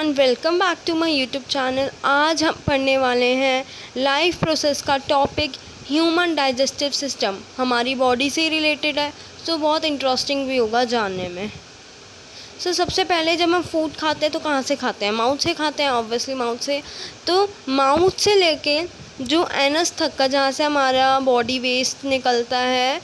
Everyone, welcome back to my YouTube channel. आज हम पढ़ने वाले हैं लाइफ प्रोसेस का टॉपिक ह्यूमन डाइजेस्टिव सिस्टम। हमारी बॉडी से रिलेटेड है, तो बहुत इंटरेस्टिंग भी होगा जानने में। सबसे पहले जब हम फूड खाते हैं तो कहाँ से खाते हैं? माउथ से खाते हैं, ऑब्वियसली माउथ से। तो माउथ से लेके जो एनस तक का, जहाँ से हमारा बॉडी वेस्ट निकलता है,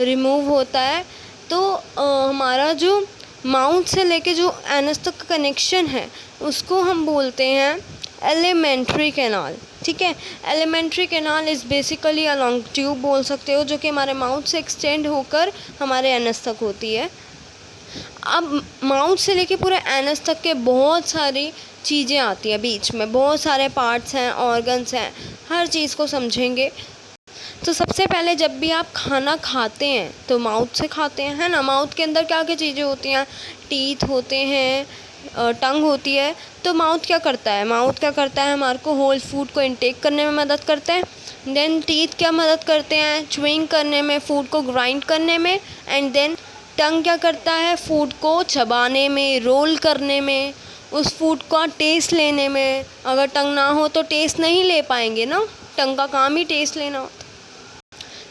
रिमूव होता है, तो हमारा जो माउथ से लेके जो एनस तक का कनेक्शन है उसको हम बोलते हैं एलिमेंट्री कैनाल। ठीक है, alimentary canal is basically a long tube बोल सकते हो, जो कि हमारे माउथ से एक्सटेंड होकर हमारे एनस तक होती है। अब माउथ से लेके पूरे एनस तक के बहुत सारी चीज़ें आती हैं, बीच में बहुत सारे पार्ट्स हैं, ऑर्गन्स हैं, हर चीज़ को समझेंगे। तो सबसे पहले जब भी आप खाना खाते हैं तो माउथ से खाते हैं, है ना। माउथ के अंदर क्या क्या चीज़ें होती हैं? टीथ होते हैं, टंग होती है। तो माउथ क्या करता है? माउथ क्या करता है? हमारे को होल फूड को इनटेक करने में मदद करता है। देन टीथ क्या मदद करते हैं? च्युइंग करने में, फूड को ग्राइंड करने में। एंड देन टंग क्या करता है? फूड को चबाने में, रोल करने में, उस फूड का टेस्ट लेने में। अगर टंग ना हो तो टेस्ट नहीं ले पाएंगे ना, टंग का काम ही टेस्ट लेना होता है।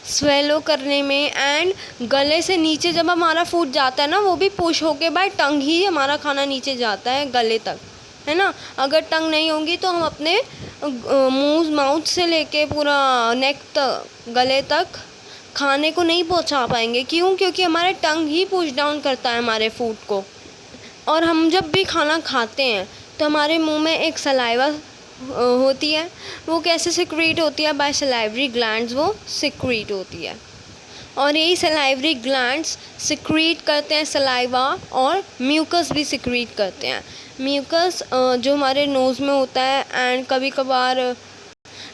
स्वेलो करने में, एंड गले से नीचे जब हमारा फूड जाता है ना, वो भी पुश होके बाय टंग ही हमारा खाना नीचे जाता है गले तक, है ना। अगर टंग नहीं होगी तो हम अपने मुंह, माउथ से लेके पूरा नेक तक, गले तक खाने को नहीं पहुंचा पाएंगे। क्यों? क्योंकि हमारे टंग ही पुश डाउन करता है हमारे फूड को। और हम जब भी खाना खाते हैं तो हमारे मुंह में एक सलाइवा होती है। वो कैसे सिक्रीट होती है? बाय सलाइवरी ग्लैंड्स वो सिक्रीट होती है। और यही सलाइवरी ग्लैंड्स सिक्रीट करते हैं सलाइवा, और म्यूकस भी सिक्रीट करते हैं। म्यूकस जो हमारे नोज़ में होता है, एंड कभी कभार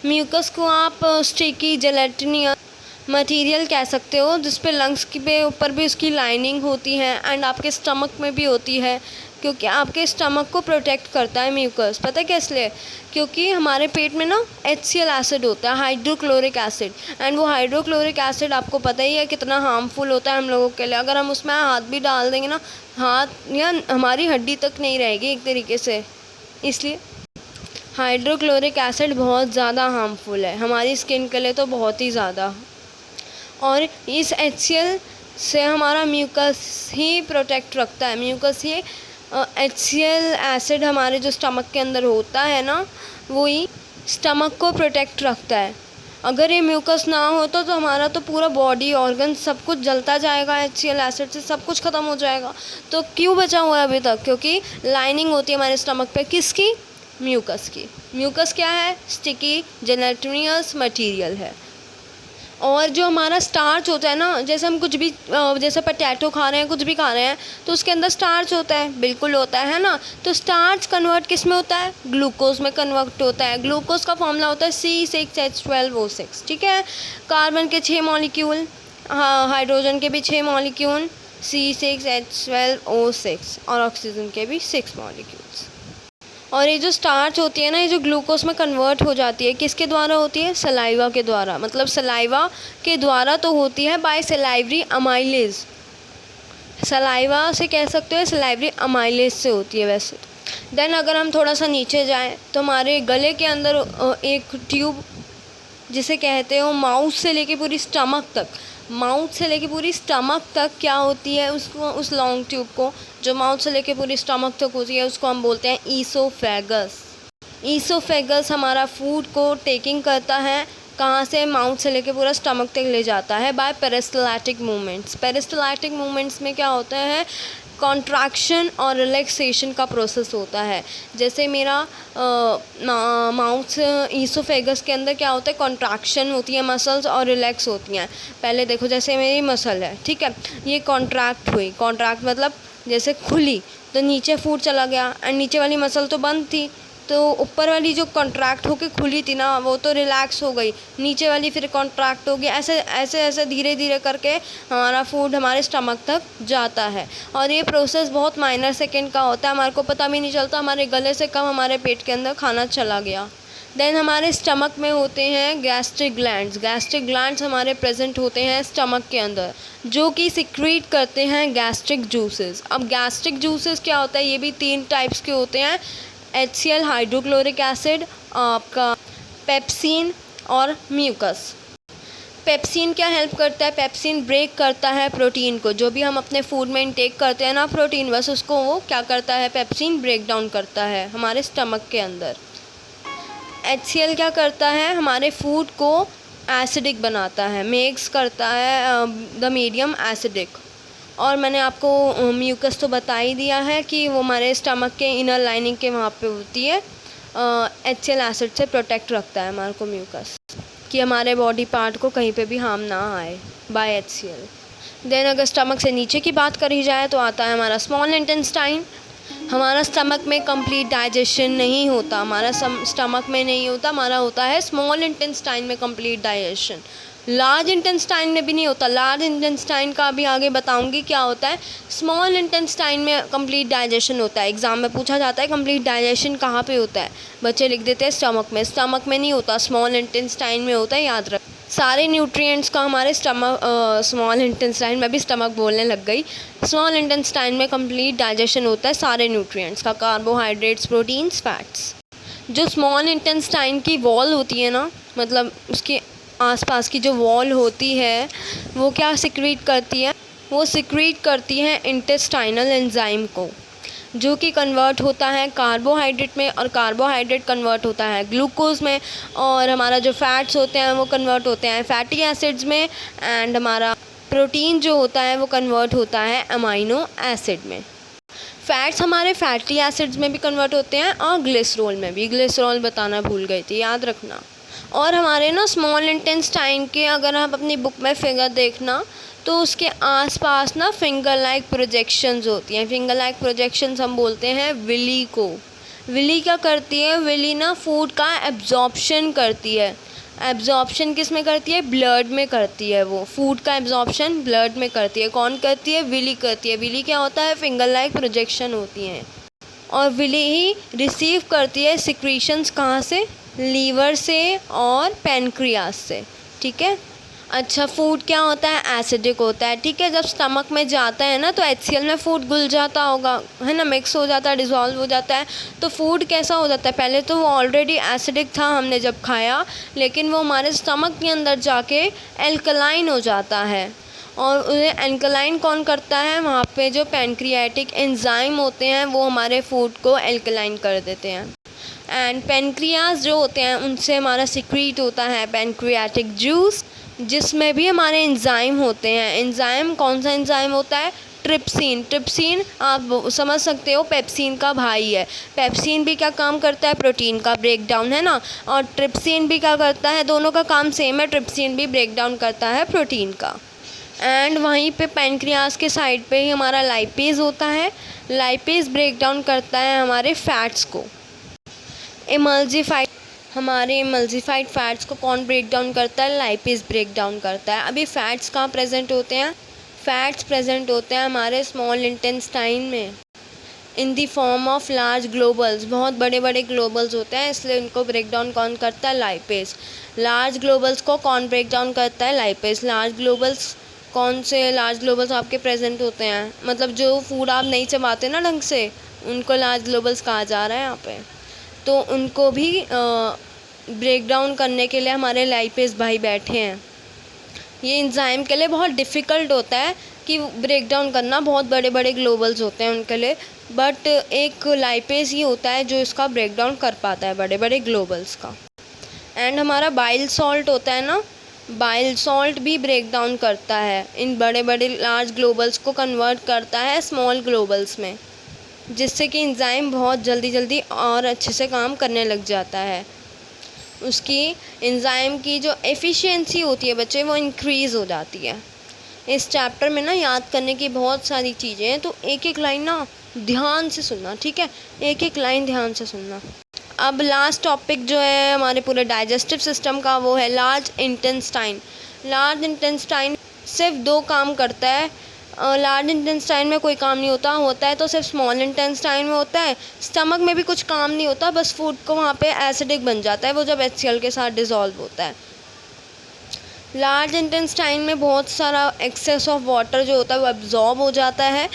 म्यूकस को आप स्टिकी जेलेटिनियस मटेरियल कह सकते हो, जिस पे लंग्स के ऊपर भी उसकी लाइनिंग होती है, एंड आपके स्टमक में भी होती है, क्योंकि आपके स्टमक को प्रोटेक्ट करता है म्यूकस। पता है किस लिए? क्योंकि हमारे पेट में ना HCl एसिड होता है, हाइड्रोक्लोरिक एसिड। एंड वो हाइड्रोक्लोरिक एसिड आपको पता ही है कितना हार्मफुल होता है हम लोगों के लिए। अगर हम उसमें हाथ भी डाल देंगे ना, हाथ या हमारी हड्डी तक नहीं रहेगी एक तरीके से। इसलिए हाइड्रोक्लोरिक एसिड बहुत ज़्यादा हार्मफुल है हमारी स्किन के लिए, तो बहुत ही ज़्यादा। और इस HCl से हमारा म्यूकस ही प्रोटेक्ट रखता है। म्यूकस ही HCl एसिड हमारे जो स्टमक के अंदर होता है ना, वो ही स्टमक को प्रोटेक्ट रखता है। अगर ये म्यूकस ना हो तो हमारा तो पूरा बॉडी ऑर्गन सब कुछ जलता जाएगा, HCl एसिड से सब कुछ ख़त्म हो जाएगा। तो क्यों बचा हुआ है अभी तक? क्योंकि लाइनिंग होती है हमारे स्टमक पे, किसकी? म्यूकस की। म्यूकस क्या है? स्टिकी जेलेटिनियस मटेरियल है। और जो हमारा स्टार्च होता है ना, जैसे हम कुछ भी, जैसे पोटैटो खा रहे हैं, कुछ भी खा रहे हैं, तो उसके अंदर स्टार्च होता है, बिल्कुल होता है ना। तो स्टार्च कन्वर्ट किस में होता है? ग्लूकोज में कन्वर्ट होता है। ग्लूकोज का फॉर्मूला होता है C6H12O6। ठीक है, कार्बन के 6 मॉलिक्यूल, हाइड्रोजन के भी 6 मॉलिक्यूल C6H12O6, और ऑक्सीजन के भी 6 मॉलिक्यूल्स। और ये जो स्टार्च होती है ना, ये जो ग्लूकोज में कन्वर्ट हो जाती है, किसके द्वारा होती है? सलाइवा के द्वारा। मतलब सलाइवा के द्वारा तो होती है बाय सलाइवरी अमाइलेज। सलाइवा से कह सकते हो, सलाइवरी अमाइलेज से होती है वैसे। देन अगर हम थोड़ा सा नीचे जाएं तो हमारे गले के अंदर एक ट्यूब, जिसे कहते हो माउथ से लेके पूरी स्टमक तक, माउथ से लेके पूरी स्टमक तक क्या होती है? उसको, उस लॉन्ग ट्यूब को जो माउथ से लेके पूरी स्टमक तक होती है, उसको हम बोलते हैं ईसोफेगस। ईसोफेगस हमारा फूड को टेकिंग करता है, कहाँ से? माउथ से लेके पूरा स्टमक तक ले जाता है बाय पेरिस्टलाटिक मूवमेंट्स। पेरिस्टलाटिक मूवमेंट्स में क्या होता है? कॉन्ट्रैक्शन और रिलैक्सेशन का प्रोसेस होता है। जैसे मेरा माउथ ईसोफेगस के अंदर क्या होता है? कॉन्ट्रैक्शन होती है मसल्स, और रिलैक्स होती हैं। पहले देखो, जैसे मेरी मसल है, ठीक है, ये कॉन्ट्रैक्ट हुई। कॉन्ट्रैक्ट मतलब जैसे खुली तो नीचे फूड चला गया, एंड नीचे वाली मसल तो बंद थी, तो ऊपर वाली जो कॉन्ट्रैक्ट होके खुली थी ना, वो तो रिलैक्स हो गई, नीचे वाली फिर कॉन्ट्रैक्ट हो गई। ऐसे ऐसे ऐसे धीरे धीरे करके हमारा फूड हमारे स्टमक तक जाता है। और ये प्रोसेस बहुत माइनर सेकंड का होता है, हमारे को पता भी नहीं चलता, हमारे गले से कम हमारे पेट के अंदर खाना चला गया। देन हमारे स्टमक में होते हैं गैस्ट्रिक ग्लैंड्स। गैस्ट्रिक ग्लैंड्स हमारे प्रेजेंट होते हैं स्टमक के अंदर, जो कि सिक्रीट करते हैं गैस्ट्रिक जूसेस। अब गैस्ट्रिक जूसेस क्या होता है, ये भी 3 टाइप्स के होते हैं, HCl हाइड्रोक्लोरिक एसिड, आपका पेप्सिन और म्यूकस। पेप्सिन क्या हेल्प करता है, पेप्सिन ब्रेक करता है प्रोटीन को, जो भी हम अपने फूड में इंटेक करते हैं ना प्रोटीन, बस उसको वो क्या करता है, पेप्सिन ब्रेक डाउन करता है हमारे स्टमक के अंदर। HCl क्या करता है, हमारे फूड को एसिडिक बनाता है, मेक्स करता है द मीडियम एसिडिक। और मैंने आपको म्यूकस तो बता ही दिया है कि वो हमारे स्टमक के इनर लाइनिंग के वहाँ पे होती है, HCl एसिड से प्रोटेक्ट रखता है हमारे को म्यूकस, कि हमारे बॉडी पार्ट को कहीं पे भी हार्म ना आए बाय HCl। देन अगर स्टमक से नीचे की बात करी जाए तो आता है हमारा स्मॉल इंटेस्टाइन। हमारा स्टमक में कंप्लीट डाइजेशन नहीं होता, हमारा स्टमक में नहीं होता, हमारा होता है स्मॉल इंटेस्टाइन में कंप्लीट डाइजेशन। लार्ज इंटेस्टाइन में भी नहीं होता। लार्ज इंटेस्टाइन का अभी आगे बताऊंगी क्या होता है। स्मॉल इंटेस्टाइन में कंप्लीट डाइजेशन होता है। एग्जाम में पूछा जाता है कंप्लीट डाइजेशन कहाँ पे होता है, बच्चे लिख देते हैं स्टमक में। स्टमक में नहीं होता, स्मॉल इंटेस्टाइन में होता है, याद रख। सारे न्यूट्रिएंट्स का हमारे स्मॉल इंटेस्टाइन में भी स्टमक बोलने लग गई। स्मॉल इंटेस्टाइन में कंप्लीट डाइजेशन होता है सारे न्यूट्रिएंट्स का, कार्बोहाइड्रेट्स, प्रोटीन्स, फैट्स। जो स्मॉल इंटेस्टाइन की वॉल होती है ना, मतलब उसके आसपास की जो वॉल होती है वो क्या सिक्रीट करती है, वो सिक्रीट करती है इंटेस्टाइनल एंजाइम को, जो कि कन्वर्ट होता है कार्बोहाइड्रेट में, और कार्बोहाइड्रेट कन्वर्ट होता है ग्लूकोज में, और हमारा जो फैट्स होते हैं वो कन्वर्ट होते हैं फैटी एसिड्स में, एंड हमारा प्रोटीन जो होता है वो कन्वर्ट होता है अमाइनो एसिड में। फैट्स हमारे फैटी एसिड्स में भी कन्वर्ट होते हैं और ग्लिसरॉल में भी। ग्लिसरॉल बताना भूल गई थी, याद रखना। और हमारे ना स्मॉल इंटेस्टाइन के अगर आप अपनी बुक में फिगर देखना तो उसके आसपास ना फिंगर लाइक प्रोजेक्शंस होती हैं। फिंगर लाइक प्रोजेक्शंस हम बोलते हैं विली को। विली क्या करती है, विली ना फूड का एब्जॉर्प्शन करती है। एब्जॉर्प्शन किस में करती है, ब्लड में करती है। वो फूड का एब्जॉर्प्शन ब्लड में करती है। कौन करती है, विली करती है। विली क्या होता है, फिंगर लाइक प्रोजेक्शन होती हैं। और विली ही रिसीव करती है सिक्रीशंस कहाँ से, लीवर से और पैनक्रियास से, ठीक है। अच्छा, फूड क्या होता है, एसिडिक होता है, ठीक है। जब स्टमक में जाता है ना तो HCl में फूड घुल जाता होगा, है ना, मिक्स हो जाता है, डिज़ोल्व हो जाता है। तो फूड कैसा हो जाता है, पहले तो वो ऑलरेडी एसिडिक था हमने जब खाया, लेकिन वो हमारे स्टमक के अंदर जाके एल्कलाइन हो जाता है। और उन्हें एल्कलाइन कौन करता है, वहाँ पे जो पैनक्रियाटिक एंजाइम होते हैं वो हमारे फूड को एल्कलाइन कर देते हैं। एंड पैनक्रियाज जो होते हैं उनसे हमारा सिक्रीट होता है पैनक्रियाटिक जूस, जिसमें भी हमारे एंजाइम होते हैं। एंजाइम कौन सा एंजाइम होता है, ट्रिप्सिन। ट्रिप्सिन आप समझ सकते हो पेप्सिन का भाई है। पेप्सिन भी क्या काम करता है, प्रोटीन का ब्रेक डाउन, है ना, और ट्रिप्सिन भी क्या करता है, दोनों का काम सेम है। ट्रिप्सिन भी ब्रेक डाउन करता है प्रोटीन का। एंड वहीं पे पैनक्रियाज के साइड पे ही हमारा लाइपेज होता है। लाइपेज ब्रेक डाउन करता है हमारे फैट्स को। हमारे इमल्सिफाइड फैट्स को कौन ब्रेक डाउन करता है, लाइपेज ब्रेक डाउन करता है। अभी फैट्स कहाँ प्रेजेंट होते हैं, फैट्स प्रेजेंट होते हैं हमारे स्मॉल इंटेस्टाइन में in the form of large globules. बहुत बड़े बड़े ग्लोबल्स होते हैं, इसलिए उनको ब्रेक डाउन कौन करता है, लाइपेज। लार्ज ग्लोबल्स को कौन ब्रेक डाउन करता है, लाइपेज। लार्ज ग्लोबल्स कौन से लार्ज ग्लोबल्स आपके प्रेजेंट होते हैं, मतलब जो फूड आप नहीं चबाते ना ढंग से, उनको लार्ज ग्लोबल्स कहा जा रहा है यहाँ पे। तो उनको भी ब्रेक डाउन करने के लिए हमारे लाइपेज भाई बैठे हैं। ये एंजाइम के लिए बहुत डिफ़िकल्ट होता है कि ब्रेक डाउन करना, बहुत बड़े बड़े ग्लोबल्स होते हैं उनके लिए, बट एक लाइपेज ही होता है जो इसका ब्रेक डाउन कर पाता है बड़े बड़े ग्लोबल्स का। एंड हमारा बाइल सॉल्ट होता है ना, बाइल सॉल्ट भी ब्रेक डाउन करता है, इन बड़े बड़े लार्ज ग्लोबल्स को कन्वर्ट करता है स्मॉल ग्लोबल्स में, जिससे कि एंजाइम बहुत जल्दी जल्दी और अच्छे से काम करने लग जाता है। उसकी एंजाइम की जो एफिशिएंसी होती है बच्चे, वो इंक्रीज़ हो जाती है। इस चैप्टर में ना याद करने की बहुत सारी चीज़ें हैं, तो एक एक लाइन ना ध्यान से सुनना, ठीक है, एक एक लाइन ध्यान से सुनना। अब लास्ट टॉपिक जो है हमारे पूरे डाइजेस्टिव सिस्टम का, वो है लार्ज इंटेस्टाइन। लार्ज इंटेस्टाइन सिर्फ 2 काम करता है, लार्ज इंटेस्टाइन में कोई काम नहीं होता है तो सिर्फ स्मॉल इंटेस्टाइन में होता है। स्टमक में भी कुछ काम नहीं होता, बस फूड को वहाँ पे एसिडिक बन जाता है वो जब HCl के साथ डिज़ोल्व होता है। लार्ज इंटेस्टाइन में बहुत सारा एक्सेस ऑफ वाटर जो होता है वो एब्जॉर्ब हो जाता है,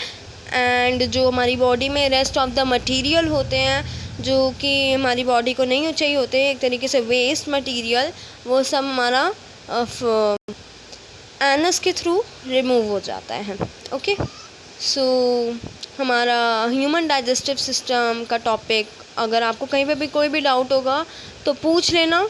एंड जो हमारी बॉडी में रेस्ट ऑफ द मटेरियल होते हैं जो कि हमारी बॉडी को नहीं चाहिए होते, एक तरीके से वेस्ट मटेरियल, वो सब हमारा एनस के थ्रू रिमूव हो जाता है। ओके, सो हमारा ह्यूमन डाइजेस्टिव सिस्टम का टॉपिक, अगर आपको कहीं पे भी कोई भी डाउट होगा तो पूछ लेना,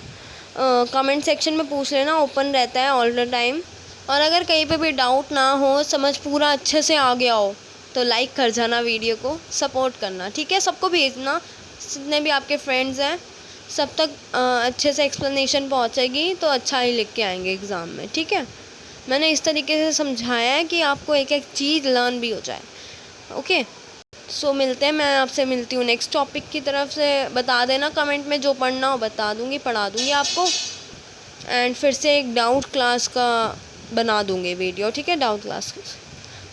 कमेंट सेक्शन में पूछ लेना, ओपन रहता है ऑल द टाइम। और अगर कहीं पे भी डाउट ना हो, समझ पूरा अच्छे से आ गया हो, तो लाइक कर जाना, वीडियो को सपोर्ट करना, ठीक है। सबको भेजना, जितने भी आपके फ्रेंड्स हैं सब तक अच्छे से एक्सप्लेनेशन पहुंचेगी तो अच्छा ही लिख के आएंगे एग्ज़ाम में, ठीक है। मैंने इस तरीके से समझाया है कि आपको एक एक चीज़ लर्न भी हो जाए। ओके, सो मिलते हैं, मैं आपसे मिलती हूँ नेक्स्ट टॉपिक की तरफ से। बता देना कमेंट में, जो पढ़ना हो बता दूँगी, पढ़ा दूँगी आपको। एंड फिर से एक डाउट क्लास का बना दूँगी वीडियो, ठीक है, डाउट क्लास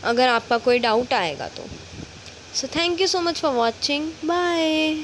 अगर आपका कोई डाउट आएगा तो। So thank you so much for watching, bye.